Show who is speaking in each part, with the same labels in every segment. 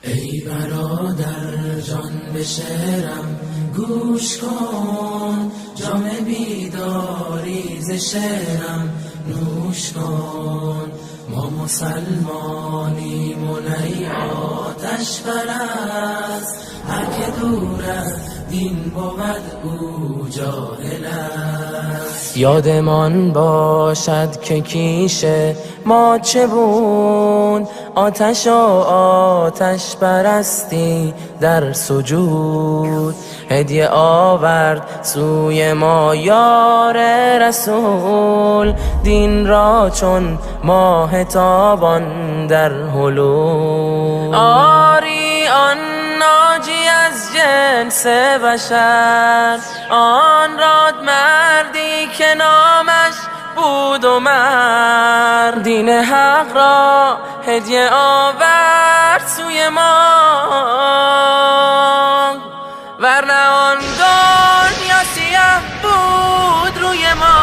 Speaker 1: ای برادر جان به شعرم گوش کن، جام بیداری ز شعرم نوش کن. ما مسلمانیم و نی آتش پرست، هر که دور از دین بود او جاهل است. یادمان باشد که کیش ما چه بود، آتش و آتش پرستی در سجود. هدیه آورد سوی ما یار رسول، دین را چون ماه تابان در هلول. آری آن ناجی از جنس بشر، آن راد مردی که نامش بود عمر. دین حق را هدیه آورد سوی ما، ورنه آن دنیا سیاه بود روی ما.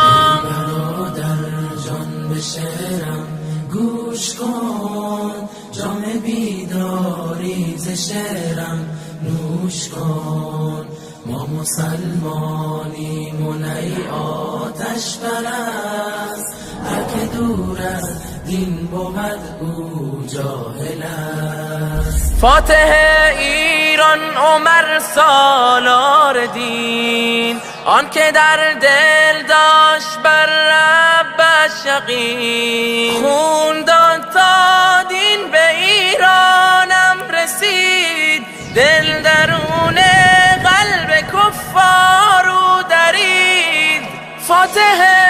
Speaker 1: ای برادر جان به شعرم گوش کن، جام بیداری ز شعرم نوش کن. ما مسلمانیم و نی آتش پرست، هر که دور از دین بود او جاهل است. فاتح ایران عمر سالار دین، آن که در دل داشت بر ربش یقین. خون داد تا دین به ایرانم رسید، دل درون قلب کفار او درید. فاتح